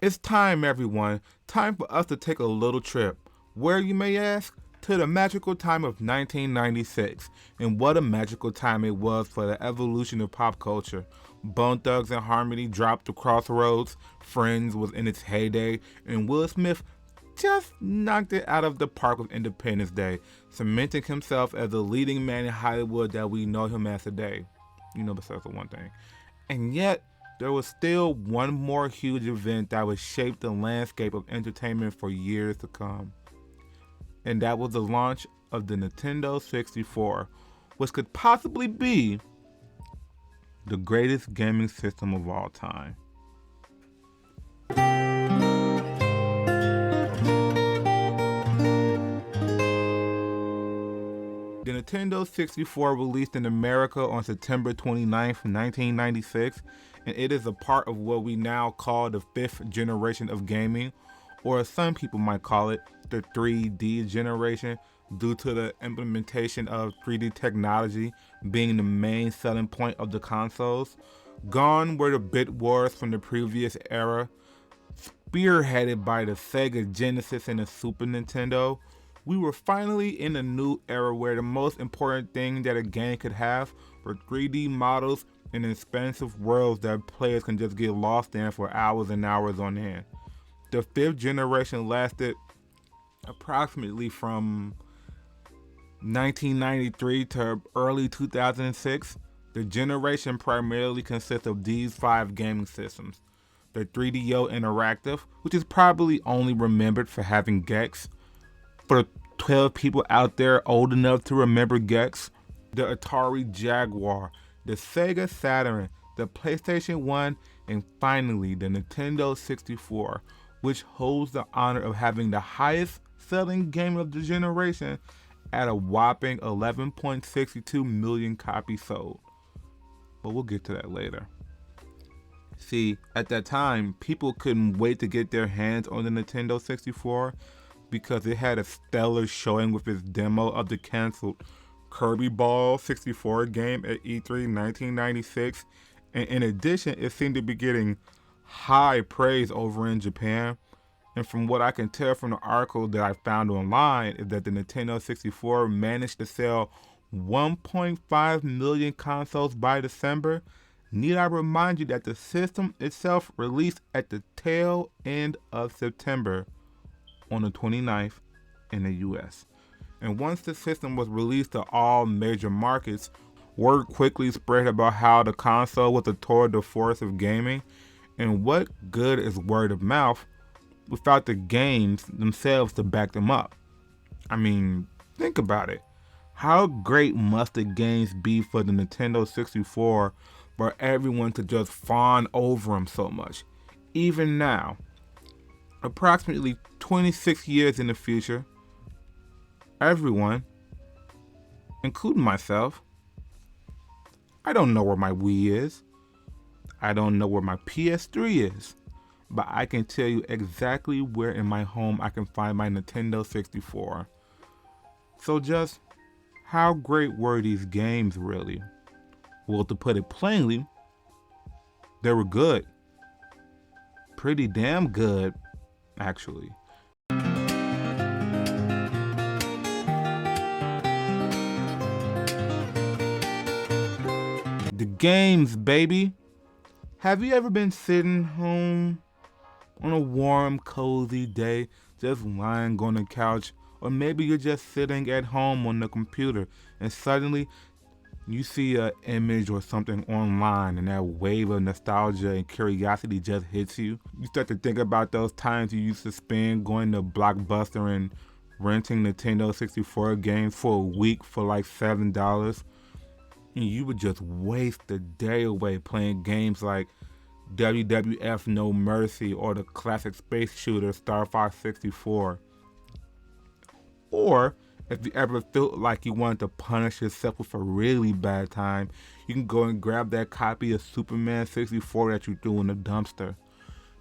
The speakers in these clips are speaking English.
It's time, everyone. Time for us to take a little trip. Where, you may ask? To the magical time of 1996. And what a magical time it was for the evolution of pop culture. Bone Thugs and Harmony dropped the Crossroads, Friends was in its heyday, and Will Smith just knocked it out of the park with Independence Day, cementing himself as the leading man in Hollywood that we know him as today. You know, besides the one thing. And yet, there was still one more huge event that would shape the landscape of entertainment for years to come. And that was the launch of the Nintendo 64, which could possibly be the greatest gaming system of all time. The Nintendo 64 released in America on September 29th, 1996, and it is a part of what we now call the fifth generation of gaming, or as some people might call it, the 3D generation, due to the implementation of 3D technology being the main selling point of the consoles. Gone were the bit wars from the previous era, spearheaded by the Sega Genesis and the Super Nintendo. We were finally in a new era where the most important thing that a game could have were 3D models and expansive worlds that players can just get lost in for hours and hours on end. The fifth generation lasted approximately from 1993 to early 2006. The generation primarily consists of these five gaming systems. The 3DO Interactive, which is probably only remembered for having Gex. For 12 people out there old enough to remember Gex, the Atari Jaguar, the Sega Saturn, the PlayStation 1, and finally the Nintendo 64, which holds the honor of having the highest selling game of the generation at a whopping 11.62 million copies sold. But we'll get to that later. See, at that time, people couldn't wait to get their hands on the Nintendo 64 because it had a stellar showing with its demo of the canceled Kirby Ball 64 game at E3 1996, and in addition, it seemed to be getting high praise over in Japan. And from what I can tell from the article that I found online is that the Nintendo 64 managed to sell 1.5 million consoles by December. Need I remind you that the system itself released at the tail end of September on the 29th in the US. And once the system was released to all major markets, word quickly spread about how the console was a tour de force of gaming. And what good is word of mouth without the games themselves to back them up? I mean, think about it. How great must the games be for the Nintendo 64 for everyone to just fawn over them so much? Even now, approximately 26 years in the future, everyone, including myself, I don't know where my Wii is. I don't know where my PS3 is. But I can tell you exactly where in my home I can find my Nintendo 64. So just how great were these games really? Well, to put it plainly, they were good. Pretty damn good, actually. The games, baby. Have you ever been sitting home on a warm, cozy day, just lying on the couch, or maybe you're just sitting at home on the computer, and suddenly you see an image or something online, and that wave of nostalgia and curiosity just hits you? You start to think about those times you used to spend going to Blockbuster and renting Nintendo 64 games for a week for like $7, and you would just waste the day away playing games like WWF No Mercy or the classic space shooter Star Fox 64. Or if you ever felt like you wanted to punish yourself with a really bad time, you can go and grab that copy of Superman 64 that you threw in the dumpster.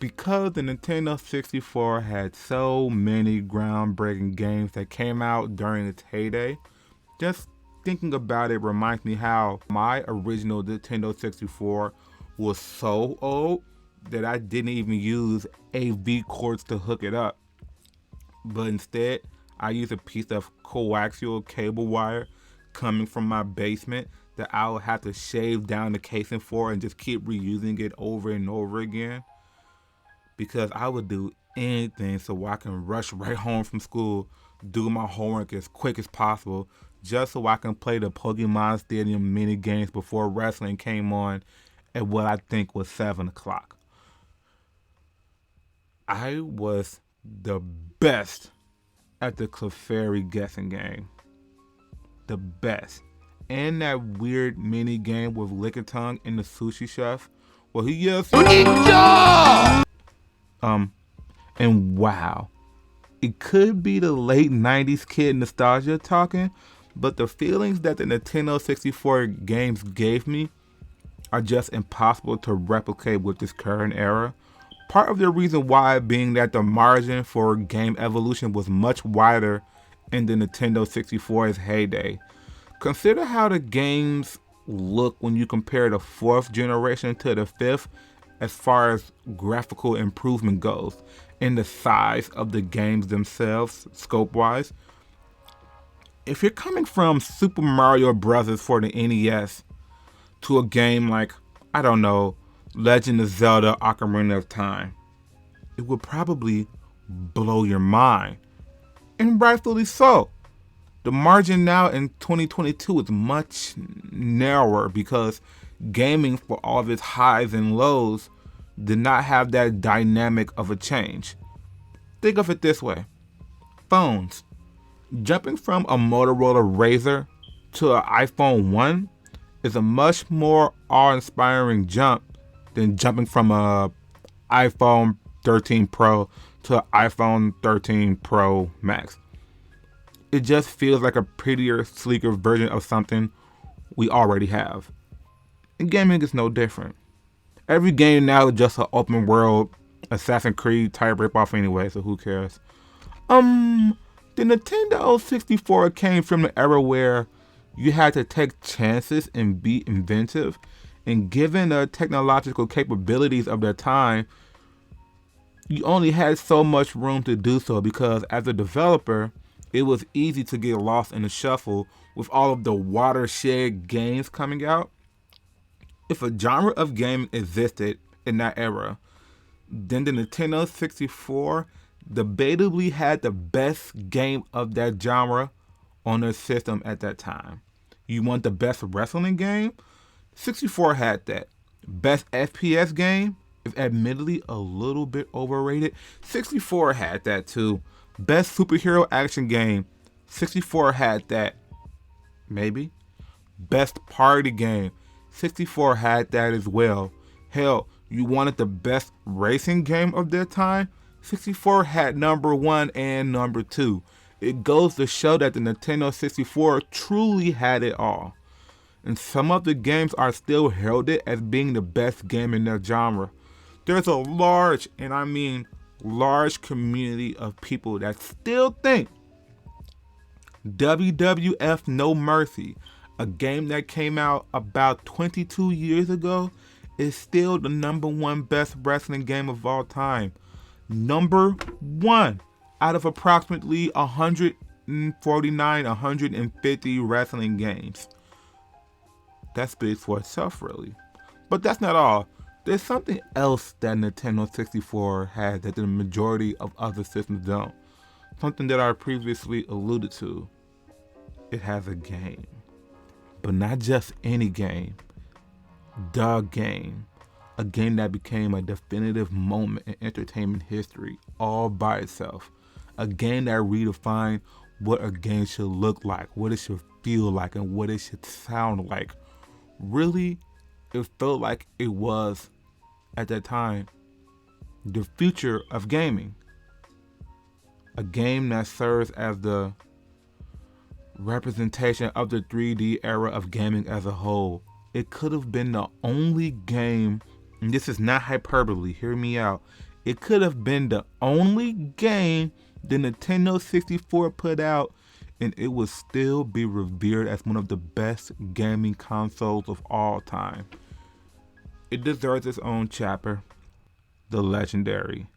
Because the Nintendo 64 had so many groundbreaking games that came out during its heyday, just thinking about it reminds me how my original Nintendo 64 was so old that I didn't even use AV cords to hook it up, but instead I used a piece of coaxial cable wire coming from my basement that I would have to shave down the casing for and just keep reusing it over and over again, because I would do anything so I can rush right home from school, do my homework as quick as possible, just so I can play the Pokemon Stadium mini games before wrestling came on at what I think was 7 o'clock. I was the best at the Clefairy guessing game. The best. And that weird mini game with Lickitung and the sushi chef. Well, he yells, and wow, it could be the late 90s kid nostalgia talking, but the feelings that the Nintendo 64 games gave me are just impossible to replicate with this current era. Part of the reason why being that the margin for game evolution was much wider in the Nintendo 64's heyday. Consider how the games look when you compare the 4th generation to the 5th as far as graphical improvement goes, and the size of the games themselves, scope-wise. If you're coming from Super Mario Bros. For the NES to a game like, I don't know, Legend of Zelda Ocarina of Time, it would probably blow your mind. And rightfully so. The margin now in 2022 is much narrower because gaming, for all of its highs and lows, did not have that dynamic of a change. Think of it this way. Phones. Jumping from a Motorola Razr to an iPhone 1 is a much more awe-inspiring jump than jumping from a iPhone 13 Pro to an iPhone 13 Pro Max. It just feels like a prettier, sleeker version of something we already have. And gaming is no different. Every game now is just an open world Assassin's Creed type ripoff anyway, so who cares? The Nintendo 64 came from the era where you had to take chances and be inventive, and given the technological capabilities of their time, you only had so much room to do so because as a developer, it was easy to get lost in the shuffle with all of the watershed games coming out. If a genre of game existed in that era, then the Nintendo 64 debatably had the best game of that genre on their system at that time. You want the best wrestling game? 64 had that. Best FPS game, if admittedly a little bit overrated, 64 had that too. Best superhero action game, 64 had that. Maybe. Best party game, 64 had that as well. Hell, you wanted the best racing game of their time? 64 had number 1 and number 2. It goes to show that the Nintendo 64 truly had it all. And some of the games are still heralded as being the best game in their genre. There's a large, and I mean large, community of people that still think WWF No Mercy, a game that came out about 22 years ago, is still the number 1 best wrestling game of all time. Number 1 out of approximately 149, 150 wrestling games. That speaks for itself, really. But that's not all. There's something else that Nintendo 64 has that the majority of other systems don't. Something that I previously alluded to. It has a game. But not just any game. The game. A game that became a definitive moment in entertainment history all by itself. A game that redefined what a game should look like, what it should feel like, and what it should sound like. Really, it felt like it was, at that time, the future of gaming. A game that serves as the representation of the 3D era of gaming as a whole. It could have been the only game, and this is not hyperbole, hear me out. It could have been the only game the Nintendo 64 put out, and it would still be revered as one of the best gaming consoles of all time. It deserves its own chapter. the legendary.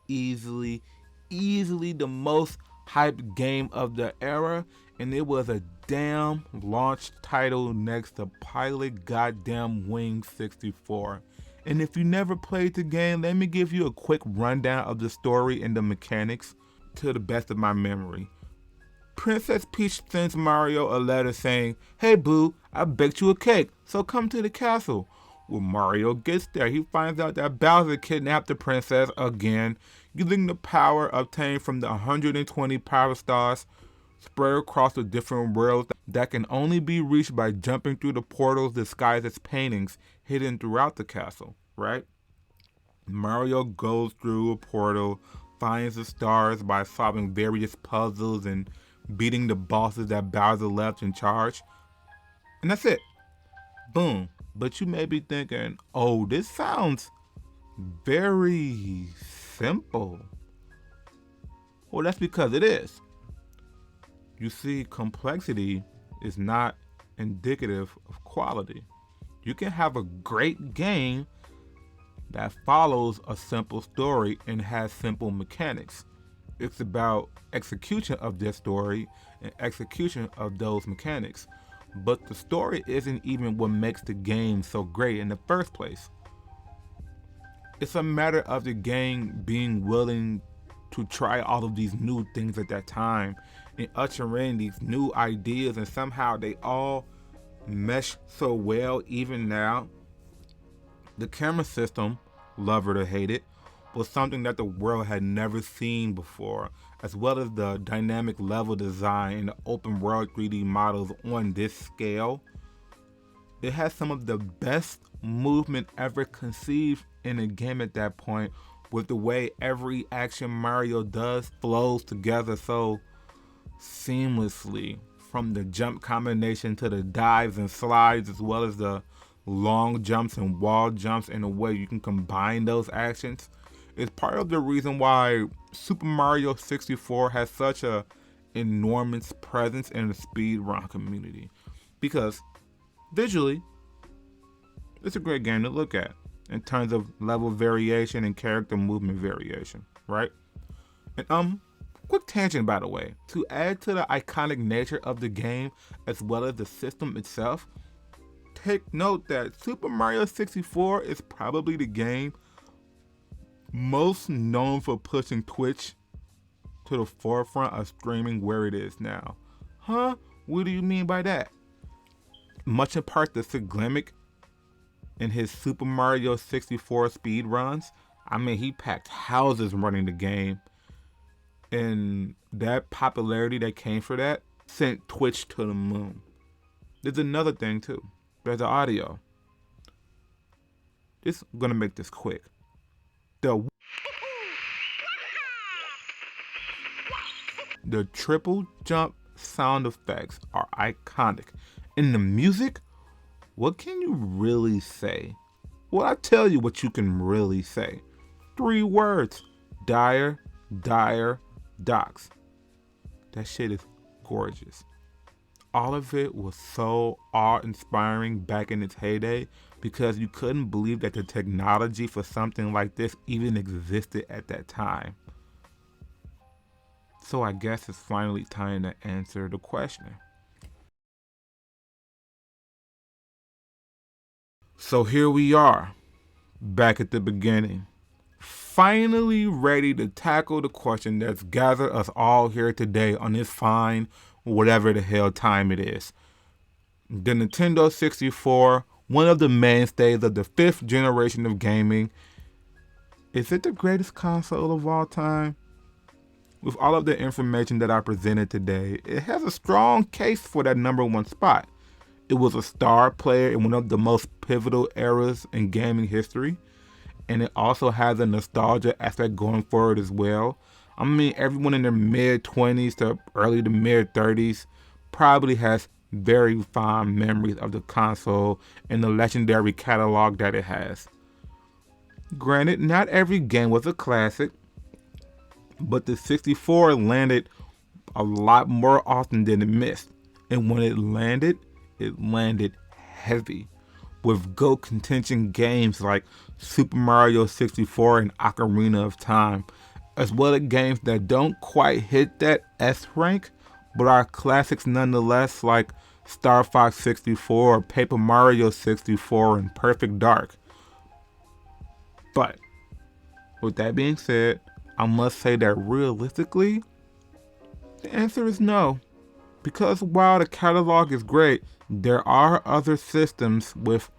Easily, easily the most hyped game of the era, and it was a damn launch title next to Pilot Goddamn Wing 64. And if you never played the game, let me give you a quick rundown of the story and the mechanics to the best of my memory. Princess Peach sends Mario a letter saying, "Hey boo, I baked you a cake, so come to the castle." When Mario gets there, he finds out that Bowser kidnapped the princess again, using the power obtained from the 120 power stars spread across the different worlds that can only be reached by jumping through the portals disguised as paintings hidden throughout the castle, right? Mario goes through a portal, finds the stars by solving various puzzles and beating the bosses that Bowser left in charge. And that's it. Boom. But you may be thinking, oh, this sounds very simple. Well, that's because it is. You see, complexity is not indicative of quality. You can have a great game that follows a simple story and has simple mechanics. It's about execution of this story and execution of those mechanics. But the story isn't even what makes the game so great in the first place. It's a matter of the game being willing to try all of these new things at that time and usher in these new ideas, and somehow they all mesh so well even now. The camera system, love it or hate it, was something that the world had never seen before, as well as the dynamic level design and the open world 3D models on this scale. It has some of the best movement ever conceived in a game at that point, with the way every action Mario does flows together so seamlessly, from the jump combination to the dives and slides, as well as the long jumps and wall jumps, in a way you can combine those actions. It's part of the reason why Super Mario 64 has such a enormous presence in the speedrun community. Because visually, it's a great game to look at in terms of level variation and character movement variation, right? And quick tangent by the way, to add to the iconic nature of the game as well as the system itself, take note that Super Mario 64 is probably the game most known for pushing Twitch to the forefront of streaming where it is now. Huh? What do you mean by that? Much in part to Sid Glemick in his Super Mario 64 speedruns. I mean, he packed houses running the game, and that popularity that came for that sent Twitch to the moon. There's another thing too. There's the audio. Just gonna make this quick. The triple jump sound effects are iconic. In the music, what can you really say? Well, I tell you what you can really say. 3 words. Dire, docks. That shit is gorgeous. All of it was so awe-inspiring back in its heyday because you couldn't believe that the technology for something like this even existed at that time. So I guess it's finally time to answer the question. So here we are, back at the beginning, finally ready to tackle the question that's gathered us all here today on this fine, whatever the hell time it is. The Nintendo 64, one of the mainstays of the 5th generation of gaming, is it the greatest console of all time? With all of the information that I presented today, it has a strong case for that number 1 spot. It was a star player in one of the most pivotal eras in gaming history, and it also has a nostalgia aspect going forward as well. I mean, everyone in their mid-20s to early to mid-30s probably has very fond memories of the console and the legendary catalog that it has. Granted, not every game was a classic, but the 64 landed a lot more often than it missed. And when it landed heavy, with GOAT contention games like Super Mario 64 and Ocarina of Time, as well as games that don't quite hit that S rank, but are classics nonetheless, like Star Fox 64, Paper Mario 64, and Perfect Dark. But with that being said, I must say that realistically, the answer is no. Because while the catalog is great, there are other systems with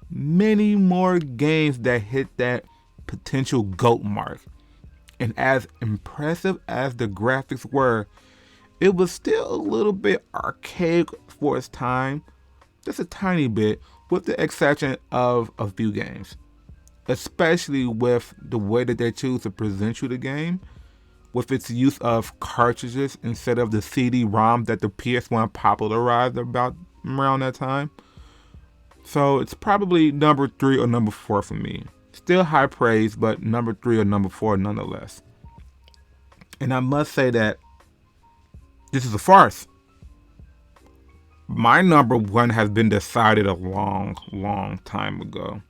many more games that hit that potential GOAT mark. And as impressive as the graphics were, it was still a little bit archaic for its time, just a tiny bit, with the exception of a few games. Especially with the way that they choose to present you the game, with its use of cartridges instead of the CD-ROM that the PS1 popularized about around that time. So it's probably number 3 or number 4 for me. Still high praise, but number 3 or number 4 nonetheless. And I must say that this is a farce. My number 1 has been decided a long time ago.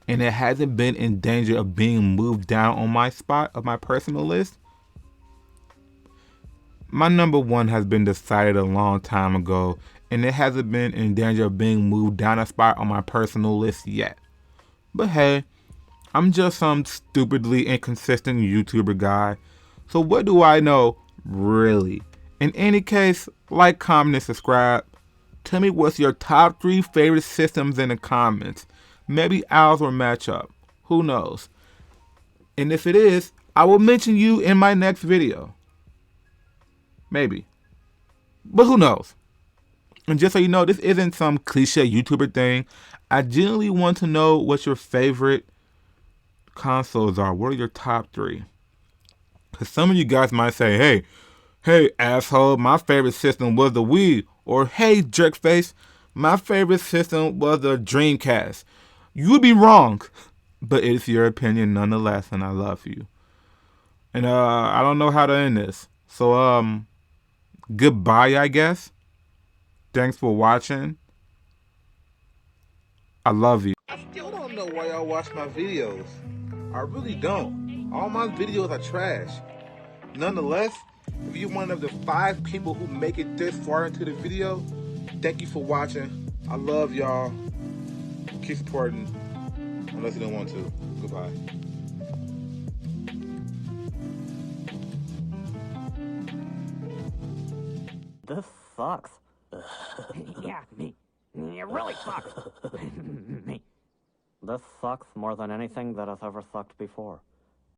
And it hasn't been in danger of being moved down on my spot of my personal list. My number 1 has been decided a long time ago, and it hasn't been in danger of being moved down a spot on my personal list yet. But hey, I'm just some stupidly inconsistent YouTuber guy, so what do I know, really? In any case, like, comment, and subscribe. Tell me what's your top 3 favorite systems in the comments. Maybe ours will match up. Who knows? And if it is, I will mention you in my next video. Maybe. But who knows? And just so you know, this isn't some cliche YouTuber thing. I genuinely want to know what your favorite consoles are. What are your top 3? Because some of you guys might say, hey, asshole, my favorite system was the Wii. Or, hey, jerkface, my favorite system was the Dreamcast. You would be wrong. But it's your opinion nonetheless, and I love you. And I don't know how to end this. So, goodbye, I guess. Thanks for watching. I love you. I still don't know why y'all watch my videos. I really don't. All my videos are trash. Nonetheless, if you're one of the 5 people who make it this far into the video, thank you for watching. I love y'all. Keep supporting, unless you don't want to. Goodbye. This sucks. Yeah, me. It really sucks. Me. This sucks more than anything that has ever sucked before.